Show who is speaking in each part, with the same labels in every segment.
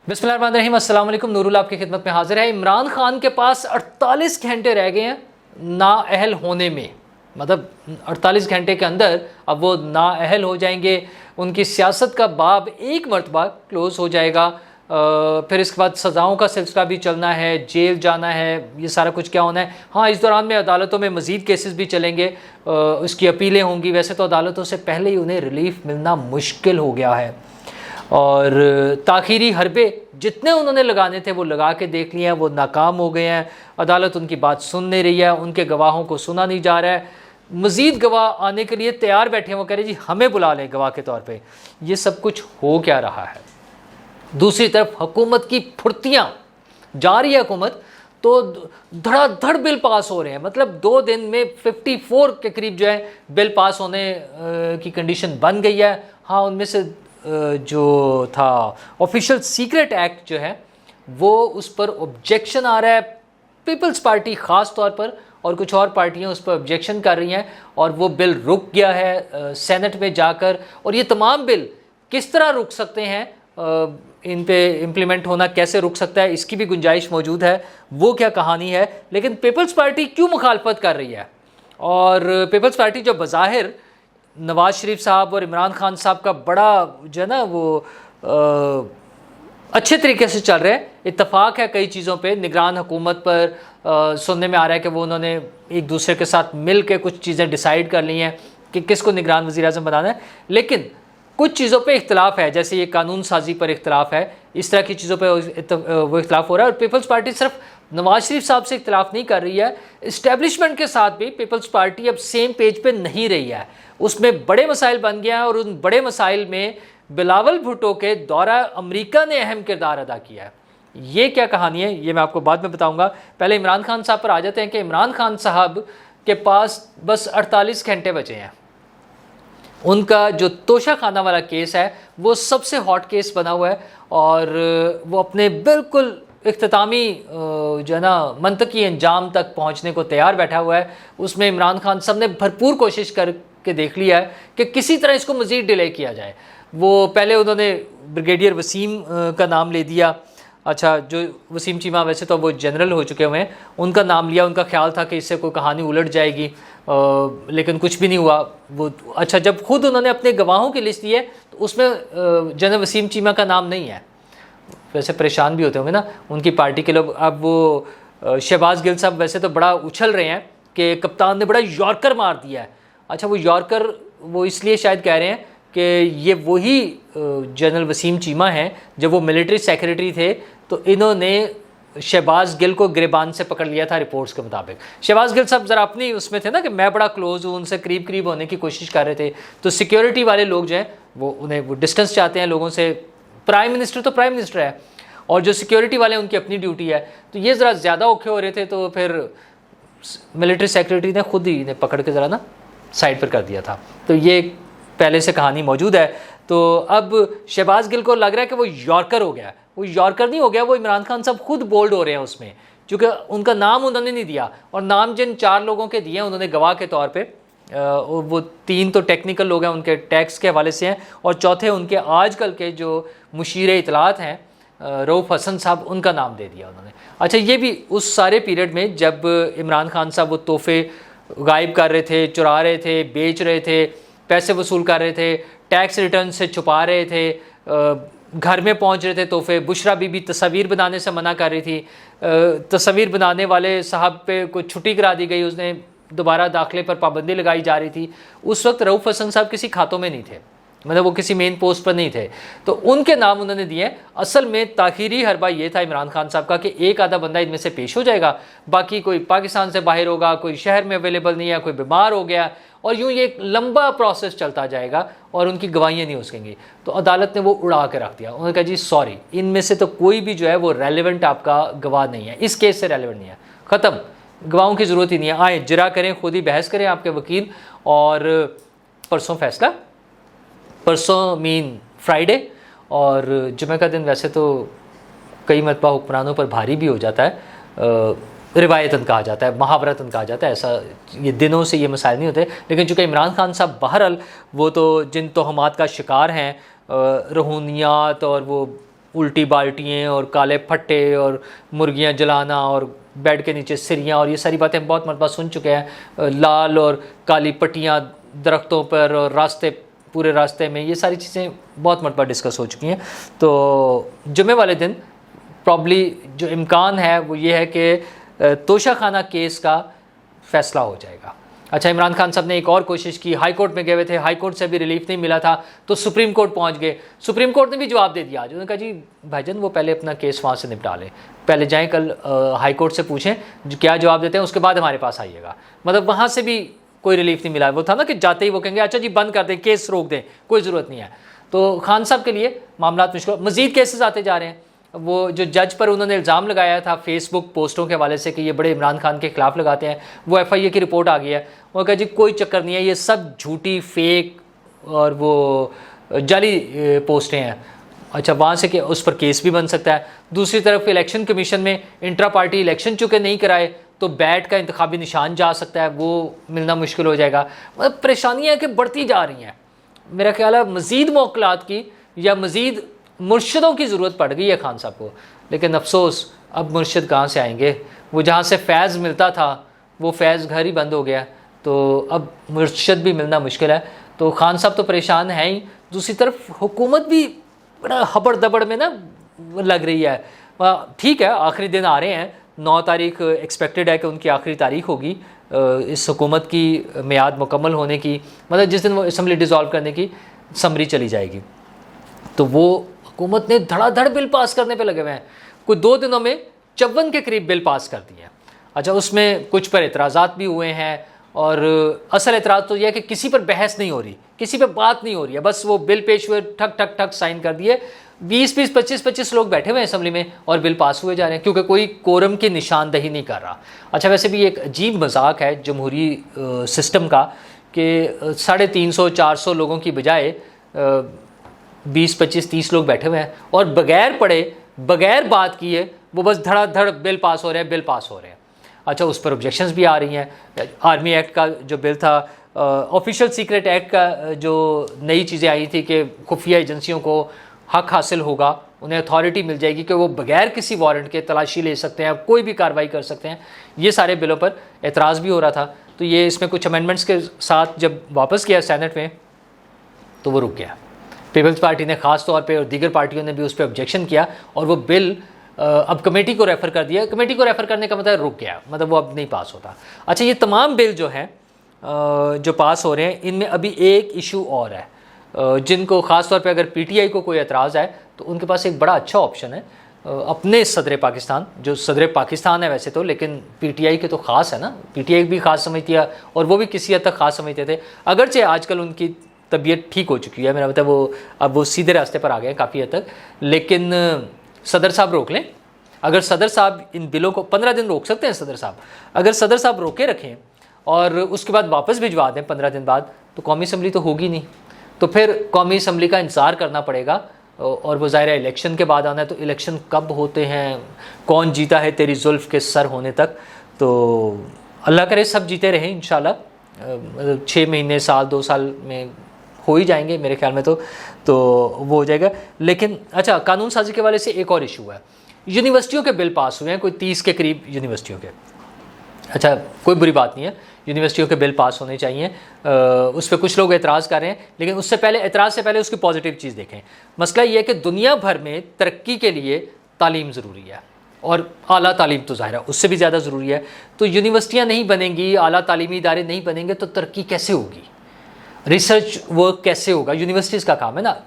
Speaker 1: बिस्मिल्लाहिर्रहमानिर्रहीम, अस्सलाम वालेकुम। नूरुल आपकी खिदमत में हाजिर है। इमरान खान के पास 48 घंटे रह गए हैं नाअहल होने में, मतलब 48 घंटे के अंदर अब वो नाअहल हो जाएंगे। उनकी सियासत का बाब एक मरतबा क्लोज़ हो जाएगा। फिर इसके बाद सज़ाओं का सिलसिला भी चलना है, जेल जाना है, ये सारा कुछ क्या होना है। हाँ, इस दौरान में अदालतों में मज़ीद केसेस भी चलेंगे, उसकी अपीलें होंगी। वैसे तो अदालतों से पहले ही उन्हें रिलीफ मिलना मुश्किल हो गया है और ताख़ीरी हरबे जितने उन्होंने लगाने थे वो लगा के देख लिए हैं, वो नाकाम हो गए हैं। अदालत उनकी बात सुन नहीं रही है, उनके गवाहों को सुना नहीं जा रहा है। मज़ीद गवाह आने के लिए तैयार बैठे हैं, वो कह रहे जी हमें बुला लें गवाह के तौर पे। ये सब कुछ हो क्या रहा है। दूसरी तरफ हुकूमत की फुर्तियाँ जा रही है हुकूमत, तो धड़ाधड़ बिल पास हो रहे हैं। मतलब 2 दिन में 54 के करीब जो है बिल पास होने की कंडीशन बन गई है। हाँ, उनमें से जो था ऑफिशियल सीक्रेट एक्ट जो है वो उस पर ऑब्जेक्शन आ रहा है। पीपल्स पार्टी ख़ास तौर पर और कुछ और पार्टियां उस पर ऑब्जेक्शन कर रही हैं और वो बिल रुक गया है सेनेट में जाकर। और ये तमाम बिल किस तरह रुक सकते हैं, इन पे इम्प्लीमेंट होना कैसे रुक सकता है, इसकी भी गुंजाइश मौजूद है। वो क्या कहानी है, लेकिन पीपल्स पार्टी क्यों मुखालफत कर रही है। और पीपल्स पार्टी जो बज़ाहिर नवाज़ शरीफ साहब और इमरान खान साहब का बड़ा जो है ना वो अच्छे तरीके से चल रहा है, इत्तफाक है कई चीज़ों पे। निगरान हुकूमत पर सुनने में आ रहा है कि वो उन्होंने एक दूसरे के साथ मिल के कुछ चीज़ें डिसाइड कर ली हैं कि किसको निगरान वज़ीर आज़म बनाना है। लेकिन कुछ चीज़ों पे इख्तलाफ है, जैसे ये कानून साजी पर इख्तलाफ है, इस तरह की चीज़ों पे वो इख्तलाफ हो रहा है। और पीपल्स पार्टी सिर्फ नवाज शरीफ साहब से इख्तलाफ नहीं कर रही है, इस्टेब्लिशमेंट के साथ भी पीपल्स पार्टी अब सेम पेज पे नहीं रही है। उसमें बड़े मसाइल बन गया है और उन बड़े मसाइल में बिलावल भुट्टो के दौरा अमेरिका ने अहम किरदार अदा किया है। ये क्या कहानी है ये मैं आपको बाद में बताऊंगा। पहले इमरान खान साहब पर आ जाते हैं कि इमरान खान साहब के पास बस 48 घंटे बचे हैं। उनका जो तोशा खाना वाला केस है वो सबसे हॉट केस बना हुआ है और वो अपने बिल्कुल इख्तितामी जो है ना मंतकी अंजाम तक पहुंचने को तैयार बैठा हुआ है। उसमें इमरान खान साहब ने भरपूर कोशिश करके देख लिया है कि किसी तरह इसको मज़ीद डिले किया जाए। वो पहले उन्होंने ब्रिगेडियर वसीम का नाम ले दिया। अच्छा, जो वसीम चीमा वैसे तो वो जनरल हो चुके हुए हैं, उनका नाम लिया। उनका ख्याल था कि इससे कोई कहानी उलट जाएगी, लेकिन कुछ भी नहीं हुआ वो। अच्छा, जब खुद उन्होंने अपने गवाहों की लिस्ट दी है तो उसमें जनरल वसीम चीमा का नाम नहीं है। वैसे परेशान भी होते होंगे ना उनकी पार्टी के लोग। अब वो शहबाज गिल साहब वैसे तो बड़ा उछल रहे हैं कि कप्तान ने बड़ा यॉर्कर मार दिया है। अच्छा, वो यॉर्कर वो इसलिए शायद कह रहे हैं कि ये वही जनरल वसीम चीमा हैं जब वो मिलिट्री सेक्रेटरी थे तो इन्होंने शहबाज गिल को गिरबान से पकड़ लिया था रिपोर्ट्स के मुताबिक। शहबाज गिल साहब ज़रा अपनी उसमें थे ना कि मैं बड़ा क्लोज हूँ, उनसे करीब करीब होने की कोशिश कर रहे थे। तो सिक्योरिटी वाले लोग जो हैं वो उन्हें वो डिस्टेंस चाहते हैं लोगों से। प्राइम मिनिस्टर तो प्राइम मिनिस्टर है और जो सिक्योरिटी वाले उनकी अपनी ड्यूटी है। तो ये ज़रा ज़्यादा औखे हो रहे थे, तो फिर मिलिट्री सेक्रेटरी ने खुद ही इन्हें पकड़ के ज़रा ना साइड पर कर दिया था। तो ये पहले से कहानी मौजूद है। तो अब शहबाज गिल को लग रहा है कि वो यॉर्कर हो गया। वो यॉर्कर नहीं हो गया, वो इमरान खान साहब खुद बोल्ड हो रहे हैं उसमें, क्योंकि उनका नाम उन्होंने नहीं दिया। और नाम जिन 4 लोगों के दिए उन्होंने गवाह के तौर पे, वो 3 तो टेक्निकल लोग हैं, उनके टैक्स के हवाले से हैं, और चौथे उनके आजकल के जो मुशीर इतलात हैं रऊफ़ हसन साहब, उनका नाम दे दिया उन्होंने। अच्छा, ये भी उस सारे पीरियड में जब इमरान खान साहब वो तोहफे गायब कर रहे थे, चुरा रहे थे, बेच रहे थे, पैसे वसूल कर रहे थे, टैक्स रिटर्न से छुपा रहे थे, घर में पहुंच रहे थे तोहफे। बुशरा बीबी तस्वीर बनाने से मना कर रही थी, तस्वीर बनाने वाले साहब पे कोई छुट्टी करा दी गई, उसने दोबारा दाखिले पर पाबंदी लगाई जा रही थी। उस वक्त रऊफ़ हसन साहब किसी खातों में नहीं थे, मतलब वो किसी मेन पोस्ट पर नहीं थे, तो उनके नाम उन्होंने दिए। असल में ताख़ीरी हरबा ये था इमरान खान साहब का कि एक आधा बंदा इनमें से पेश हो जाएगा, बाकी कोई पाकिस्तान से बाहर होगा, कोई शहर में अवेलेबल नहीं है, कोई बीमार हो गया, और यूँ ये एक लंबा प्रोसेस चलता जाएगा और उनकी गवाहियाँ नहीं हो सकेंगी। तो अदालत ने वो उड़ा के रख दिया। उन्होंने कहा जी सॉरी, इनमें से तो कोई भी जो है वो रेलिवेंट आपका गवाह नहीं है, इस केस से रेलिवेंट नहीं है, ख़त्म, गवाहों की ज़रूरत ही नहीं है। आए जिरा करें, खुद ही बहस करें आपके वकील। और परसों फैसला, परसों मीन फ्राइडे, और जुमे का दिन वैसे तो कई मरतबा हुक्मरानों पर भारी भी हो जाता है, रिवायतन कहा जाता है, मुहावरतन कहा जाता है। ऐसा ये दिनों से ये मसाइल नहीं होते, लेकिन चूँकि इमरान खान साहब बहरहाल वो तो जिन तोहमात का शिकार हैं, रूहानियात और वो उल्टी बाल्टियाँ और काले फट्टे और मुर्गियाँ जलाना और बेड के नीचे सिरियाँ और ये सारी बातें हम बहुत मरतबा सुन चुके हैं। लाल और काली पट्टियाँ दरख्तों पर और रास्ते, पूरे रास्ते में, ये सारी चीज़ें बहुत मरतबा डिस्कस हो चुकी हैं। तो जुमे वाले दिन प्रॉब्ली जो इम्कान है वो ये है कि तोशाखाना केस का फैसला हो जाएगा। अच्छा, इमरान खान साहब ने एक और कोशिश की, हाई कोर्ट में गए हुए थे, हाई कोर्ट से भी रिलीफ नहीं मिला था तो सुप्रीम कोर्ट पहुंच गए। सुप्रीम कोर्ट ने भी जवाब दे दिया आज। उन्होंने कहा जी भाईजान वो पहले अपना केस वहाँ से निपटा लें, पहले जाएं कल हाई कोर्ट से पूछें क्या जवाब देते हैं, उसके बाद हमारे पास आइएगा। मतलब वहाँ से भी कोई रिलीफ नहीं मिला। वो था ना कि जाते ही वो कहेंगे अच्छा जी बंद कर दें, केस रोक दें, कोई ज़रूरत नहीं है। तो खान साहब के लिए मामला मुश्किल, मज़ीद केसेस आते जा रहे हैं। वो जो जज पर उन्होंने इल्ज़ाम लगाया था फेसबुक पोस्टों के हवाले से कि ये बड़े इमरान खान के खिलाफ लगाते हैं, वो FIA की रिपोर्ट आ गई है। वो कहा जी कोई चक्कर नहीं है, ये सब झूठी फेक और वो जाली पोस्टें हैं। अच्छा, वहाँ से उस पर केस भी बन सकता है। दूसरी तरफ इलेक्शन कमीशन में इंट्रा पार्टी इलेक्शन चूँकि नहीं कराए तो बैट का इंतखाबी निशान जा सकता है, वो मिलना मुश्किल हो जाएगा। मतलब परेशानियाँ कि बढ़ती जा रही हैं। मेरा ख्याल है मज़ीद मौक़लात की या मज़ीद मुर्शिदों की ज़रूरत पड़ गई है खान साहब को। लेकिन अफसोस अब मुर्शिद कहाँ से आएंगे? वो जहाँ से फैज़ मिलता था वो फैज़ घर ही बंद हो गया, तो अब मुर्शिद भी मिलना मुश्किल है। तो खान साहब तो परेशान हैं ही, दूसरी तरफ हुकूमत भी बड़ा हबड़ दबड़ में ना लग रही है। ठीक है, आखिरी दिन आ रहे हैं, 9 तारीख एक्सपेक्टेड है कि उनकी आखिरी तारीख होगी इस हुकूमत की मियाद मुकम्मल होने की, मतलब जिस दिन वो असम्बली डिज़ोल्व करने की समरी चली जाएगी। तो वो हुकूमत ने धड़ाधड़ बिल पास करने पे लगे हुए हैं। कुछ 2 दिनों में 54 के करीब बिल पास कर दिए हैं। अच्छा, उसमें कुछ पर एतराज़ात भी हुए हैं और असल एतराज़ तो यह है कि किसी पर बहस नहीं हो रही, किसी पर बात नहीं हो रही है, बस वो बिल पेश हुए, ठक ठक ठक साइन कर दिए। 20-20, 25-25 लोग बैठे हुए हैं असम्बली में और बिल पास हुए जा रहे हैं क्योंकि कोई कोरम की निशानदही नहीं कर रहा। अच्छा, वैसे भी एक अजीब मजाक है जमहूरी सिस्टम का कि 350-400 लोगों की बजाय 20-25-30 लोग बैठे हुए हैं और बगैर पढ़े, बगैर बात किए वो बस धड़ाधड़ बिल पास हो रहे हैं, बिल पास हो रहे हैं। अच्छा, उस पर ऑब्जेक्शंस भी आ रही हैं। आर्मी एक्ट का जो बिल था, ऑफिशियल सीक्रेट एक्ट का जो नई चीज़ें आई थी कि खुफिया एजेंसियों को हक हासिल होगा, उन्हें अथॉरिटी मिल जाएगी कि वो बगैर किसी वारंट के तलाशी ले सकते हैं, कोई भी कार्रवाई कर सकते हैं। ये सारे बिलों पर एतराज़ भी हो रहा था। तो ये इसमें कुछ अमेंडमेंट्स के साथ जब वापस किया सेनेट में तो वो रुक गया। पीपल्स पार्टी ने ख़ास तौर पे और दीगर पार्टियों ने भी उस पर ऑब्जेक्शन किया और वो बिल अब कमेटी को रेफ़र कर दिया। कमेटी को रेफ़र करने का मतलब रुक गया, मतलब वो अब नहीं पास होता। अच्छा, ये तमाम बिल जो हैं जो पास हो रहे हैं, इनमें अभी एक इशू और है जिनको ख़ास तौर पे अगर PTI को कोई एतराज़ आए तो उनके पास एक बड़ा अच्छा ऑप्शन है। अपने सदर पाकिस्तान, जो सदर पाकिस्तान है वैसे तो, लेकिन PTI के तो ख़ास है ना, PTI भी ख़ास समझती है और वो भी किसी हद तक ख़ास समझते थे। अगरचे आजकल उनकी तबीयत ठीक हो चुकी है, मेरा मतलब वो अब वो सीधे रास्ते पर आ गए काफ़ी हद तक, लेकिन सदर साहब रोक लें। अगर सदर साहब इन बिलों को 15 दिन रोक सकते हैं सदर साहब, अगर सदर साहब रोके रखें और उसके बाद वापस भिजवा दें 15 दिन बाद, तो कौमी असम्बली तो होगी नहीं। तो फिर कौमी असम्बली का इंतज़ार करना पड़ेगा और वो ज़ाहिर है इलेक्शन के बाद आना है। तो इलेक्शन कब होते हैं, कौन जीता है तेरी जुल्फ़ के सर होने तक, तो अल्लाह करे सब जीते रहें इंशाल्लाह। 6 महीने, साल, 2 साल में हो ही जाएंगे मेरे ख्याल में तो वो हो जाएगा। लेकिन अच्छा, कानून साजी के वाले से एक और इशू है। यूनिवर्सिटियों के बिल पास हुए हैं, कोई 30 के करीब यूनिवर्सिटियों के। अच्छा, कोई बुरी बात नहीं है, यूनिवर्सिटियों के बिल पास होने चाहिए। उस पर कुछ लोग एतराज़ कर रहे हैं, लेकिन उससे पहले, एतराज़ से पहले उसकी पॉजिटिव चीज़ देखें। मसला ये है कि दुनिया भर में तरक्की के लिए तालीम ज़रूरी है और आला तालीम तो ज़ाहिर है उससे भी ज़्यादा ज़रूरी है। तो यूनिवर्सिटियाँ नहीं बनेंगी, आला तालीमी इदारे नहीं बनेंगे तो तरक्की कैसे होगी, रिसर्च वर्क कैसे होगा? यूनिवर्सिटीज़ का काम है ना,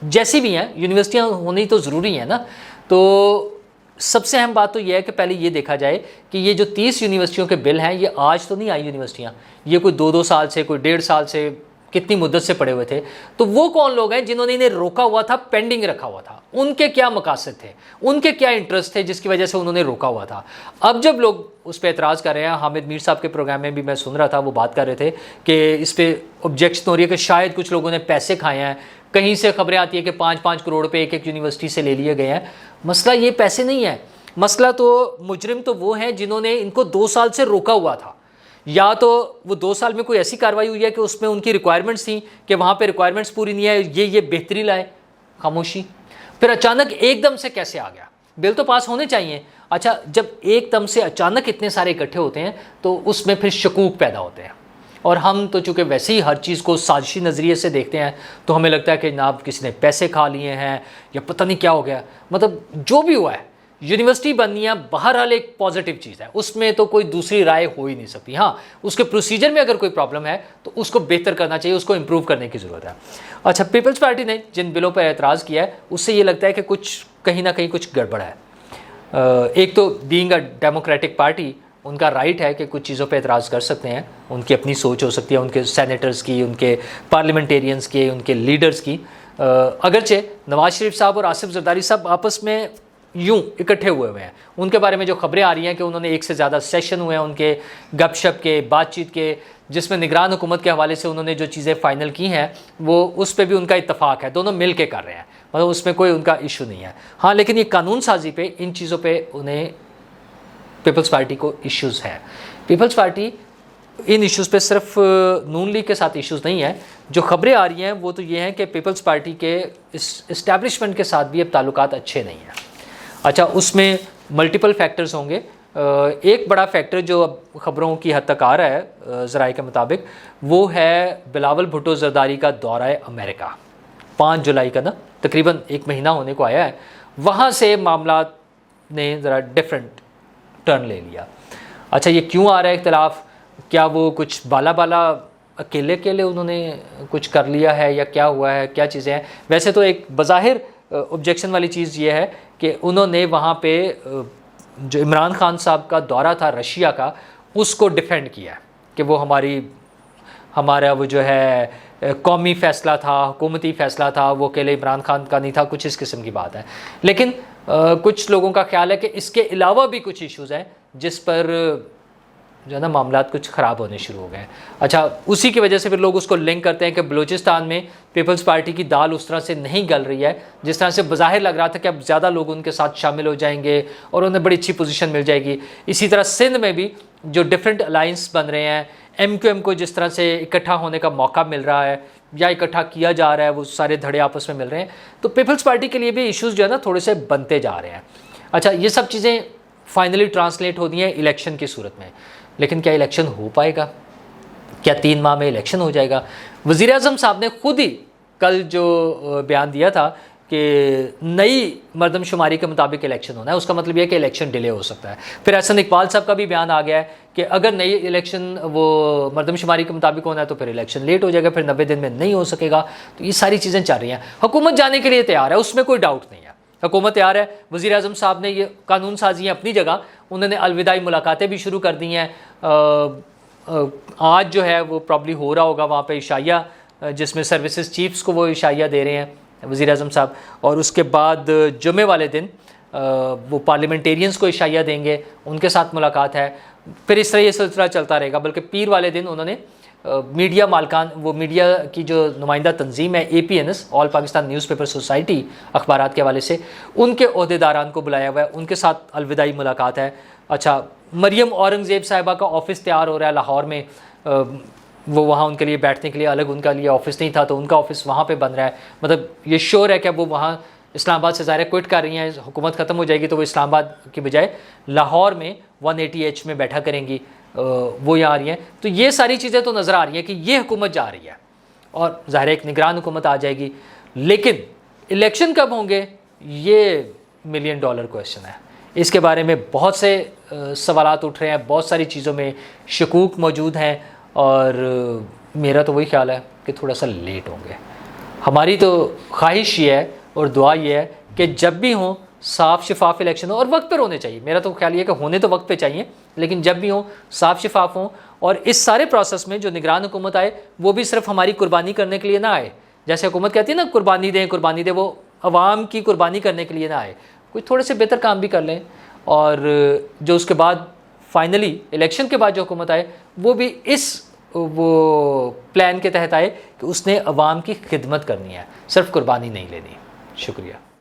Speaker 1: जैसी भी हैं यूनिवर्सिटियाँ होनी तो ज़रूरी है ना। तो सबसे अहम बात तो यह है कि पहले ये देखा जाए कि ये जो 30 यूनिवर्सिटियों के बिल हैं, ये आज तो नहीं आई यूनिवर्सिटियाँ, ये कोई 2-2 साल से, कोई 1.5 साल से, कितनी मुद्दत से पड़े हुए थे। तो वो कौन लोग हैं जिन्होंने इन्हें रोका हुआ था, पेंडिंग रखा हुआ था? उनके क्या मकासद थे, उनके क्या इंटरेस्ट थे जिसकी वजह से उन्होंने रोका हुआ था? अब जब लोग उस पर एतराज़ कर रहे हैं, हामिद मीर साहब के प्रोग्राम में भी मैं सुन रहा था, वो बात कर रहे थे कि इस पर ऑब्जेक्शन हो रही है कि शायद कुछ लोगों ने पैसे खाए हैं। कहीं से खबरें आती है कि 5-5 करोड़ रुपये एक यूनिवर्सिटी से ले लिए गए हैं। मसला ये पैसे नहीं है, मसला तो मुजरिम तो वो हैं जिन्होंने इनको 2 साल से रोका हुआ था। या तो वो 2 साल में कोई ऐसी कार्रवाई हुई है कि उसमें उनकी रिक्वायरमेंट्स थी कि वहाँ पे रिक्वायरमेंट्स पूरी नहीं है, ये बेहतरी लाए, खामोशी। फिर अचानक एकदम से कैसे आ गया? बिल तो पास होने चाहिए। अच्छा, जब एकदम से अचानक इतने सारे इकट्ठे होते हैं तो उसमें फिर शकूक पैदा होते हैं, और हम तो चूँकि वैसे ही हर चीज़ को साजिशी नज़रिए से देखते हैं, तो हमें लगता है कि जनाब किसी ने पैसे खा लिए हैं या पता नहीं क्या हो गया। मतलब जो भी हुआ है, यूनिवर्सिटी बननी है बहरहाल एक पॉजिटिव चीज़ है, उसमें तो कोई दूसरी राय हो ही नहीं सकती। हाँ, उसके प्रोसीजर में अगर कोई प्रॉब्लम है तो उसको बेहतर करना चाहिए, उसको इम्प्रूव करने की ज़रूरत है। अच्छा, पीपल्स पार्टी ने जिन बिलों पर एतराज़ किया है उससे ये लगता है कि कुछ कहीं ना कहीं कुछ गड़बड़ है। एक तो बीइंग अ डेमोक्रेटिक पार्टी, उनका राइट है कि कुछ चीज़ों पे एतराज़ कर सकते हैं, उनकी अपनी सोच हो सकती है, उनके सेनेटर्स की, उनके पार्लियामेंटेरियंस की, उनके लीडर्स की। अगरचे नवाज शरीफ साहब और आसिफ जरदारी साहब आपस में यूं इकट्ठे हुए हैं, उनके बारे में जो खबरें आ रही हैं कि उन्होंने एक से ज़्यादा सेशन हुए हैं उनके गपशप के, बातचीत के, जिसमें निगरान हुकूमत के हवाले से उन्होंने जो चीज़ें फ़ाइनल की हैं वो उस पर भी उनका इत्तफाक है, दोनों मिल के कर रहे हैं, मतलब उसमें कोई उनका इशू नहीं है। हाँ, लेकिन ये कानून साजी पे, इन चीज़ों पर उन्हें पीपल्स पार्टी को इश्यूज़ हैं। पीपल्स पार्टी इन इश्यूज़ पे सिर्फ नून लीग के साथ इश्यूज़ नहीं है, जो खबरें आ रही हैं वो तो ये हैं कि पीपल्स पार्टी के इस इस्टेब्लिशमेंट के साथ भी अब ताल्लुकात अच्छे नहीं हैं। अच्छा, उसमें मल्टीपल फैक्टर्स होंगे। एक बड़ा फैक्टर जो अब ख़बरों की हद तक आ रहा है ज़राए के मुताबिक, वो है बिलावल भुट्टो ज़रदारी का दौरा अमेरिका 5 जुलाई का ना, तकरीबन 1 महीना होने को आया है। वहाँ से मामला ने ज़रा डिफरेंट टर्न ले लिया। अच्छा, ये क्यों आ रहा है इख्तिलाफ? क्या वो कुछ बाला अकेले अकेले उन्होंने कुछ कर लिया है या क्या हुआ है, क्या चीज़ें हैं? वैसे तो एक बज़ाहिर ऑब्जेक्शन वाली चीज़ ये है कि उन्होंने वहाँ पे जो इमरान खान साहब का दौरा था रशिया का, उसको डिफेंड किया कि वो हमारा वो जो है कौमी फ़ैसला था, हुकूमती फ़ैसला था, वो अकेले इमरान खान का नहीं था, कुछ इस किस्म की बात है। लेकिन कुछ लोगों का ख्याल है कि इसके अलावा भी कुछ इश्यूज़ हैं जिस पर जो है ना मामलात कुछ ख़राब होने शुरू हो गए। अच्छा, उसी की वजह से फिर लोग उसको लिंक करते हैं कि बलूचिस्तान में पीपल्स पार्टी की दाल उस तरह से नहीं गल रही है जिस तरह से बज़ाहिर लग रहा था कि अब ज़्यादा लोग उनके साथ शामिल हो जाएंगे और उन्हें बड़ी अच्छी पोजीशन मिल जाएगी। इसी तरह सिंध में भी जो डिफरेंट अलाइंस बन रहे हैं, MQM को जिस तरह से इकट्ठा होने का मौका मिल रहा है या इकट्ठा किया जा रहा है, वो सारे धड़े आपस में मिल रहे हैं, तो पीपल्स पार्टी के लिए भी इश्यूज़ जो है ना थोड़े से बनते जा रहे हैं। अच्छा, ये सब चीज़ें फाइनली ट्रांसलेट होती हैं इलेक्शन की सूरत में, लेकिन क्या इलेक्शन हो पाएगा? क्या 3 माह में इलेक्शन हो जाएगा? वज़ीर आज़म साहब ने खुद ही कल जो बयान दिया था कि नई मरदमशुमारी के मुताबिक इलेक्शन होना है, उसका मतलब यह है कि इलेक्शन डिले हो सकता है। फिर एहसन इकबाल साहब का भी बयान आ गया है कि अगर नई इलेक्शन वो मरदमशुमारी के मुताबिक होना है तो फिर इलेक्शन लेट हो जाएगा, फिर 90 दिन में नहीं हो सकेगा। तो ये सारी चीज़ें चल रही हैं। हुकूमत जाने के लिए तैयार है, उसमें कोई डाउट नहीं है, हुकूमत तैयार है। वज़ीर आज़म साहब ने ये कानून साजी अपनी जगह, उन्होंने अलविदाई मुलाकातें भी शुरू कर दी हैं। आज जो है वो प्रॉब्ली हो रहा होगा वहाँ पे इशाइया, जिसमें सर्विसेज चीफ्स को वो इशाइया दे रहे हैं वज़ीर आज़म साहब, और उसके बाद जुमे वाले दिन वो पार्लियामेंटेरियंस को इशाइया देंगे, उनके साथ मुलाकात है। फिर इस तरह ये सिलसिला चलता रहेगा। बल्कि पीर वाले दिन उन्होंने मीडिया मालकान, वो मीडिया की जो नुमाइंदा तंजीम है APNS, all Pakistan newspaper society, अखबारात के हवाले से उनके अहदेदारान को बुलाया हुआ है, उनके साथ अलविदाई मुलाकात है। अच्छा, मरियम औरंगज़ेब साहिबा का ऑफ़िस तैयार हो रहा है लाहौर में, वो वहाँ उनके लिए बैठने के लिए अलग उनका लिए ऑफ़िस नहीं था, तो उनका ऑफ़िस वहाँ पे बन रहा है। मतलब ये श्योर है कि वो वहाँ इस्लामाबाद से ज़ाहिर क्विट कर रही हैं, हुकूमत ख़त्म हो जाएगी तो वो इस्लामाबाद की बजाय लाहौर में 180H में बैठा करेंगी, वो यहाँ आ रही हैं। तो ये सारी चीज़ें तो नज़र आ रही हैं कि ये हुकूमत जा रही है और ज़ाहिर एक निगरान हुकूमत आ जाएगी। लेकिन इलेक्शन कब होंगे, ये $1 मिलियन क्वेश्चन है। इसके बारे में बहुत से सवालात उठ रहे हैं, बहुत सारी चीज़ों में शकूक मौजूद हैं, और मेरा तो वही ख्याल है कि थोड़ा सा लेट होंगे। हमारी तो ख्वाहिश ये है और दुआ ये है कि जब भी हों साफ़ शफाफ इलेक्शन हो, और वक्त पर होने चाहिए। मेरा तो ख्याल ये है कि होने तो वक्त पे चाहिए, लेकिन जब भी हों साफ़ शफाफ हों, और इस सारे प्रोसेस में जो निगरान हुकूमत आए वो भी सिर्फ हमारी कुर्बानी करने के लिए ना आए। जैसे हुकूमत कहती है ना कुर्बानी दें, वो अवाम की कुर्बानी करने के लिए ना आए, कुछ थोड़े से बेहतर काम भी कर लें, और जो उसके बाद फाइनली इलेक्शन के बाद जो हुकूमत आए वो भी इस प्लान के तहत आए कि उसने अवाम की खिदमत करनी है, सिर्फ कुर्बानी नहीं लेनी। शुक्रिया।